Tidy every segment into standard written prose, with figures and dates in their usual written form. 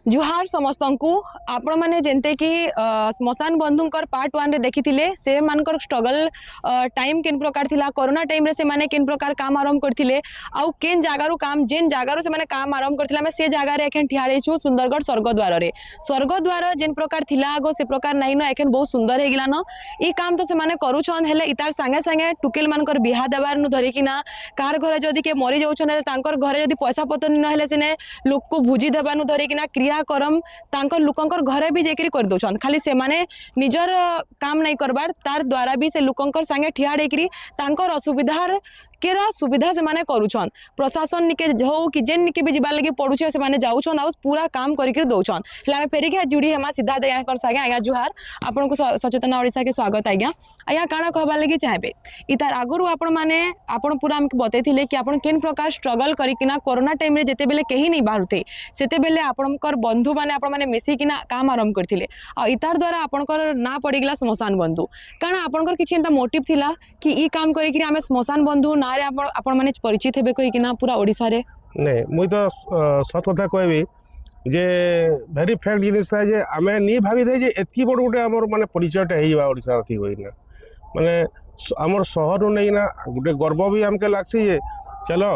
जुहार समस्त को आपण मैंने जेंते कि स्मशान बंधुंकर पार्ट 1 रे देखिथिले से मानकर स्ट्रगल टाइम केन प्रकार थिला कोरोना टाइम रे से माने केन प्रकार काम आरंभ करथिले आउ केन जागारू काम जेन जागारू से माने काम आरंभ करथिला मैं से जागा रे एखन ठियारे छु सुंदरगढ़ स्वर्गद्वार जेन प्रकार थिला आगो से प्रकार नाइन एखन बहुत सुंदर हे गिलान ई काम तो से माने करूछन हेले इतार संगे संगे टुकेल मानकर बिहा देबार नु धरि किना कार घरे जदी के मरि जाउछन तांकर घरे जदी पैसा पतर न हेले सिने लोक को भुजी देबानु धरि किना क्रियाक्रम तांकर लोकंकर घरे भी जेकरी कर दउछन खाली से माने निजर काम नहीं करबार तार द्वारा भी से लोकंकर संगे ठिया डेकरी तांकर असुविधार केरा सुविधा से माने करूछन प्रशासन निके हो कि जेन निके भी जिबा लगी पडुछे से माने जाउछन आ पूरा काम करि के दउछन हला में फेरी के जुड़ी हेमा सीधा दे कर सागे आया जुहार आपन को सचेतना ओडिसा के स्वागत आज्ञा आया काना कहबा लगी चाहबे इतार आगुरु आपन माने आपन पूरा हमके बतैथिले कि आपन केन प्रकार स्ट्रगल करि किना कोरोना टाइम रे जेते बेले केही नहीं बारुते सेते बेले आपनकर बंधु माने आपन माने मिसी किना काम आरंभ करथिले आ इतार द्वारा आपनकर ना पड़ी गेला स्मशान बंधु कारण आपनकर किछि एंता मोटिव थिला कि ई काम करि कि हमें स्मशान बंधु ना रे आपण माने परिचित हेबे कहि किना पूरा ओडिसा रे नहीं मुई तो सत कथा कहबी जे भेरी फैक्ट जिनिस है जे आमे नी भाबी दे जे एतकी बड़ गुटे हमर माने परिचयटा हेइबा ओडिसा थी होइना माने हमर शहर नै ना गुटे गर्व भी हमके लागसी जे चलो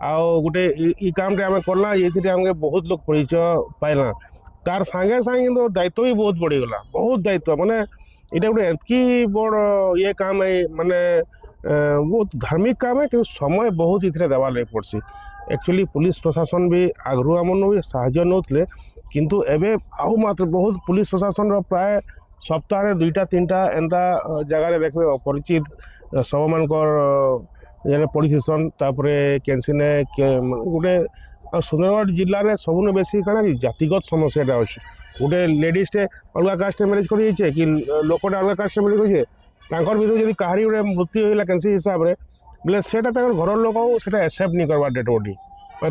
आओ गुटे ई काम रे आमे करला एथि हमके बहुत लोग परिचय पाइला तार संगे संगे किंतु दायित्व भी बहुत बढ़ी गला बहुत दायित्व माने इटा गुटे एतकी बड़ ये काम है माने बहुत धार्मिक काम है कि समय बहुत इतने देवा लगे पड़सी एक्चुअली पुलिस प्रशासन भी आगु आमन भी साहाय्य नौले किंतु एबे आउ मात्र बहुत पुलिस प्रशासन प्राय सप्ताह दुईटा तीनटा एंता जगह देखबे अपरिचित सब मानकर पड़ीसन तापर कैंसिने गोटे सुंदरगढ़ जिले में सबुन बेसी कଣା कि जातिगत समस्याटा अच्छे गोटे लेडीजटे अलग कास्ट मैरेज कर कि लोकटा अलग कास्ट मैरेज कर तांकर भीतर जब कहारी गोटे मृत्यु होगा कैंसी हिसाब से बोले सेटा घर लोक सेटा एक्सेप्ट नहीं करवा डेड बॉडी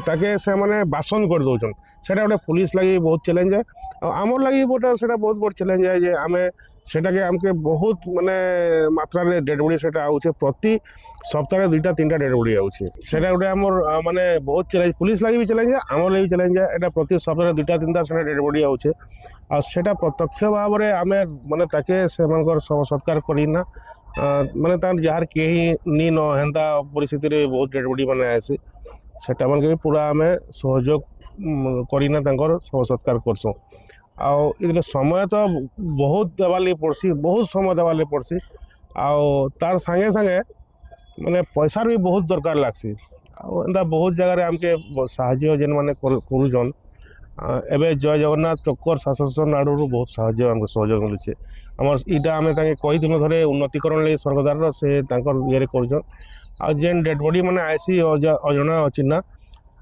ताके से माने बासन कर दौन सेटा गोटे पुलिस लगी बहुत चैलेंज है आमर लगी गोटे सेटा बहुत बड़ चैलेंज है जे आमे सेटा के आमके बहुत माने मात्रा रे डेड बॉडी सेटा आउछे प्रति सप्ताह दुईटा तीनटा डेड बॉडी आउछे सेटा गोटे आमर माने बहुत चैलेंज पुलिस लगी भी चैलेंज है आमर लगी भी चैलेंज है एटा प्रति सप्ताह दुईटा तीनटा सेटा डेड बॉडी आउछे आ सेटा प्रत्यक्ष भाव में आमे माने ताके से मानकर सत्कार करिना माने तार जार केही नी न हेंता परिस्थिति रे बहुत डेड बॉडी माने आसी सेटा मन के पूरा आमे सहयोग करिना तांकर सत्कार करसो आउ इतने समय तो बहुत देवाले पड़सी बहुत समय देवाले पड़सी आउ तार संगे संगे माने पैसा भी बहुत दरकार लागसी आउ एंता बहुत जगह आमके साहाय्य जेन माने करूजन एबे जय जगन्नाथ चक्कर शासन आड़ू बहुत साहाय्य आमको सहयोग मिलूचे आमर इटा आम कहीदिन थे उन्नतिकरण लगे सरकार से ये कर जेन डेड बॉडी मैंने आईसी अजना अचिन्ना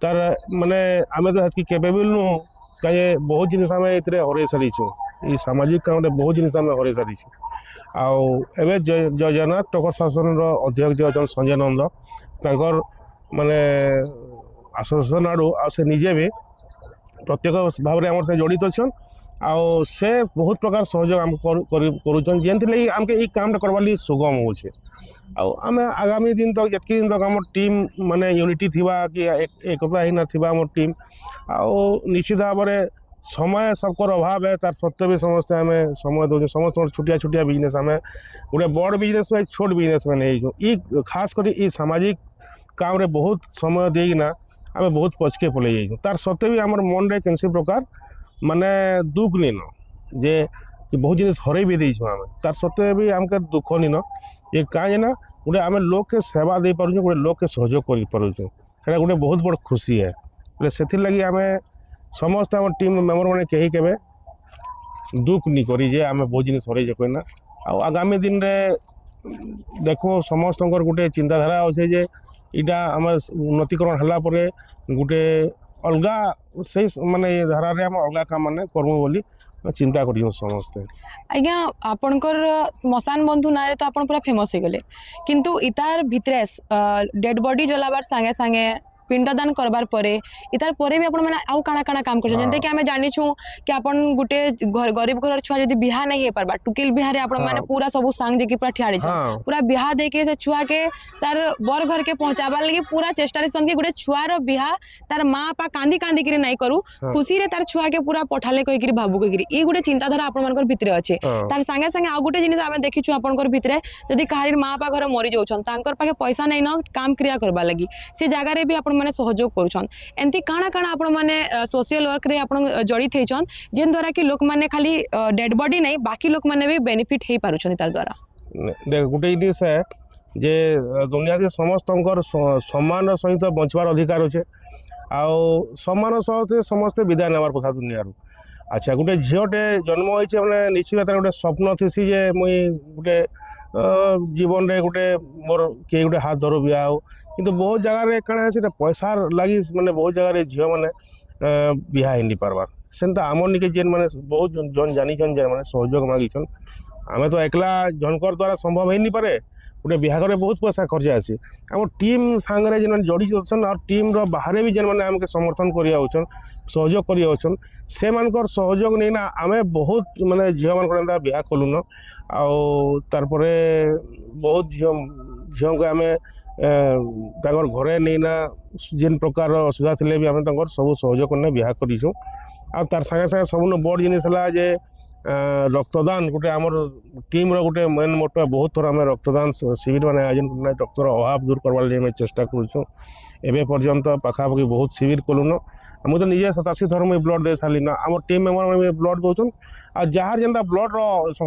तार माने आम तो हेतकी कैपेबल नुह कहीं बहुत जिनिस आम ये हर सारीचु ये सामाजिक काम बहुत जिनिस आम हर सारीचु आबे जय जगन्नाथ चक्कर शासन अध्यक्ष अच्छा संजय नंद तांकर माने आसोसिएशन आड़ू आ से निजे भी प्रत्येक भाव में आम से जड़ित अच्छा आउ से बहुत प्रकार सहयोग आम करुचन जेनथि लगी आमके ई काम करवा लिए सुगम होचे आम आगामी दिन तक जितकी दिन तक आम टीम माने यूनिटी थिबा कि एकता ही ना आम टीम आउ निश्चित भाव में समय सबकर अभाव है तार सत्वे भी समस्ते आम समय दौर समस्त छुटिया छुटिया बिजनेस आम गोटे बड़ बिजनेस में छोट बिजनेस मैंने खास कर सामाजिक काम रे बहुत समय देना आम बहुत पछके पलि जाइए तार सत्वे भी आम मन रे कैंसी प्रकार माने दुख नहीं न जे बहुत जिनिस हर भी देछुँ आम तार सत्वे भी आमके दुख नहीं न ये कहीं ना गोटे आम लोक के सेवा दे पारुँ गोटे लोक के सहयोग कर पारुँ से गोटे बहुत बड़ खुशी है बोले से लगी आम समस्त आम टीम मेम्बर मैंने कहीं के दुख नहीं करी जे आम बहुत जिनिस हर कहना आगामी दिन रे देखो समस्त गोटे चिंताधारा अच्छे जे इटा आम उन्नतिकरण हला परे गोटे अलगा से माने धारा रे हम अलगा काम माने करमु बोली चिंता करियो समस्ते आज्ञा आपनकर स्मशान बंधु ना तो आपन पूरा फेमस हो गले किंतु इतार भितरे डेड बॉडी जलाबार संगे संगे पिंडदान करबार परे इतार परे भी आपण माने आउ काना काना काम करछन हाँ। जंते कि हमें जानि छु कि आपण गुटे गरीब घर छुआ जदी बिहा नहीं हे परबा टुकिल बिहारे आपण माने हाँ। पूरा सब सांग जे कि पूरा ठियाड़ी छन हाँ पूरा बिहा दे के से छुआ के तार बर घर के पहुंचाबा लगी पूरा चेष्टा रे सन कि गुटे छुआर बिहा तार माँ बापा कांदी कांदी करी नहीं करू हाँ। खुशी रे तार छुआ के पूरा पठाले कहि करी भाबू कहि करी ई गुटे चिंताधारा आपण मानकर भितरे अछि हाँ। तार संगे संगे आ गुटे जिनिस आमे देखिछु आपनकर भितरे जदी काहिर माँ बापा घर मरि जाउछन तांकर पाखे पैसा नहीं न काम क्रिया करबा लगी से जगह रे भी आपण माने सहयोग करूछन एंती काना काना आपण माने सोशल वर्क रे आपण जड़ित हेछन जेन द्वारा कि लोक माने खाली डेड बॉडी नहीं बाकी लोक माने भी बेनिफिट हे पारुछन तार द्वारा देख गोटे जिनिस है जे दुनिया के समस्त सम्मान सहित बचवार अधिकार अच्छे आउ सम्मान सहित समस्ते विदाय नेबार कथा दुनिया अच्छा गोटे झीटे जन्म होइछे माने निश्चित तार गोटे स्वप्न थीसी जे मुई गोटे जीवन रे गोटे मोर किए गोटे हाथ धरो बिया हो किंतु बहुत जगह काଣା है सेटा पैसा लगी माने बहुत जगह झील माने बिहा ही नहीं पारबार सेंता आमर निके जेन माने बहुत जन जानिछन जे माने सहयोग मागिछन आमे तो एकला जनकर द्वारा संभव ही नहीं पारे गोटे बिहाघर बहुत पैसा खर्च आसी आम टीम सांगे जेन जड़ी अछन और टीम रो बाहर भी जेन माने आमके समर्थन करिया होछन सहयोग करिया होछन से मानकर सहयोग नहीं ना आमे बहुत माने झील मानकर बिहा कलुन आउ तारपरे बहुत झील को आमे तांगर घरे नहीं ना जेन प्रकार असुविधा थिले भी आमे तांगर सब सहयोग करने बिहा करिछु आ तार संगे संगे सबनु बड़ जिनिस हला जे रक्तदान गोटे आमर टीम रो गोटे मेन मोटो बहुत थोड़ा आम रक्तदान शिविर मैंने आयोजन करना रक्तर अभाव दूर करवार लिए चेष्टा करूँ एवं पर्यंत पाखापाखि बहुत शिविर कलुन मुझे तो निजे 87 थर मुझे ब्लड दे सारी ना आम टीम मेम्बर ब्लड दौन आ जार जेनता ब्लड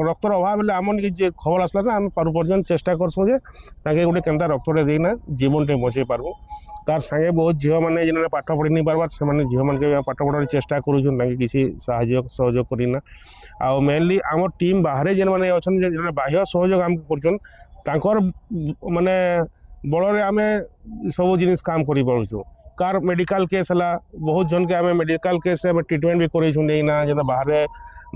रक्तर अभाव है आम निजे खबर आसला ना आम पर्यंत चेष्टा करसुँ जे ताके गोटे केनता रक्तटे देना जीवन टे बचे पारबो तार संगे बहुत झील मैंने जेन पाठ पढ़ी नहीं पार्बार से झील मान के पाठ पढ़ार चेष्टा करूँ किसी सहयोग करना आउ मेनली आम टीम बाहर जेन मैंने अच्छा बाह्य सहयोग आम कर माने बल आम सब जिनिस काम कर पार्छुँ कार मेडिकल केस है बहुत जन के आम मेडिकल केस ट्रिटमेंट भी करूँ नहीं ना जेना बाहर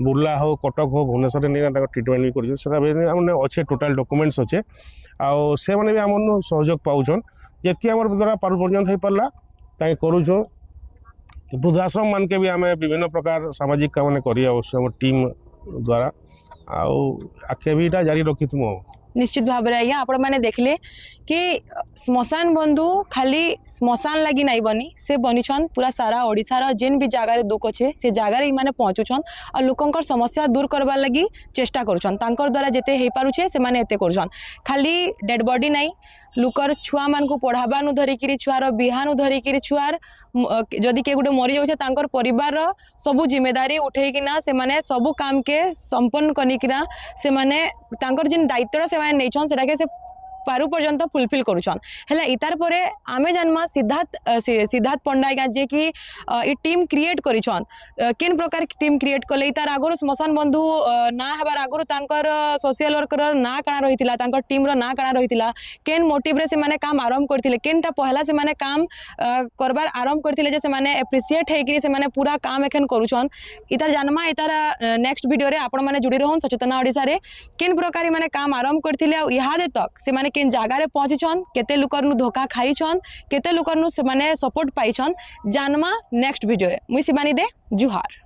बुर्ला हो कटक हो भुवनेश्वर नहीं ना ट्रिटमेंट भी कर अच्छे टोटाल डॉक्यूमेंट्स अच्छे आउ से मैंने भी आम सहयोग पाउछन जितकी आम द्वारा पर्यंत हो पारा ताकि करूँ वृद्धाश्रम मान के भी आम विभिन्न प्रकार सामाजिक काम कर टीम द्वारा आगे भी जारी रखी तुम निश्चित भाव में आज्ञा आपण मैंने देखले कि श्मशान बंधु खाली श्मशान लगी नहीं बनी से बनीछन पूरा सारा ओडिशार जेन भी जगार दुख अच्छे से जगार मैंने पहुँचुछन और लोकंकर समस्या दूर करवार लगी चेष्टा करुछन तांकर द्वारा जेते हे पारुछे से माने एते करुछन खाली डेड बॉडी नहीं लुकर छुआ मान को पढ़ाबानु धरिकी छुआर बिहानु धरिकी छुआर जदि के गोटे मरी जाऊे तांकर परिवार सबू जिम्मेदारी उठेकिना से माने सबू काम के संपन्न करिकिना से माने तांकर जिन दायित्व से माने नैछन सेटा के से पारु पर्यंत फुलफिल करुछन हेला इतार परे आमे जन्मा सिद्धार्थ पंडा आज्ञा जे कि ई टीम क्रिएट करिछन केन प्रकार टीम क्रिएट कले इतार आगुर श्मशान बंधु ना हबार आगुर तांकर सोशल वर्कर ना काना रहितिला तांकर टीम रो ना काना रहितिला केन मोटिव रे से माने काम आरंभ करथिले केनटा पहला से माने काम करबार आरंभ करथिले जे से माने एप्रिशिएट हे कि से माने पूरा काम एखन करुछन इतार जन्मा इतार नेक्स्ट वीडियो रे आपण माने जुड़ी रहन सचेतना ओडिसा रे केन प्रकार माने काम आरंभ करथिले आ इहादे तक से माने केन जगार पहुंचीछन केते लोकर नु धोखा खाईछन केते लोकर नु से माने सपोर्ट पाइछन जानमा नेक्स्ट वीडियो रे मुई शिवानी दे जुहार।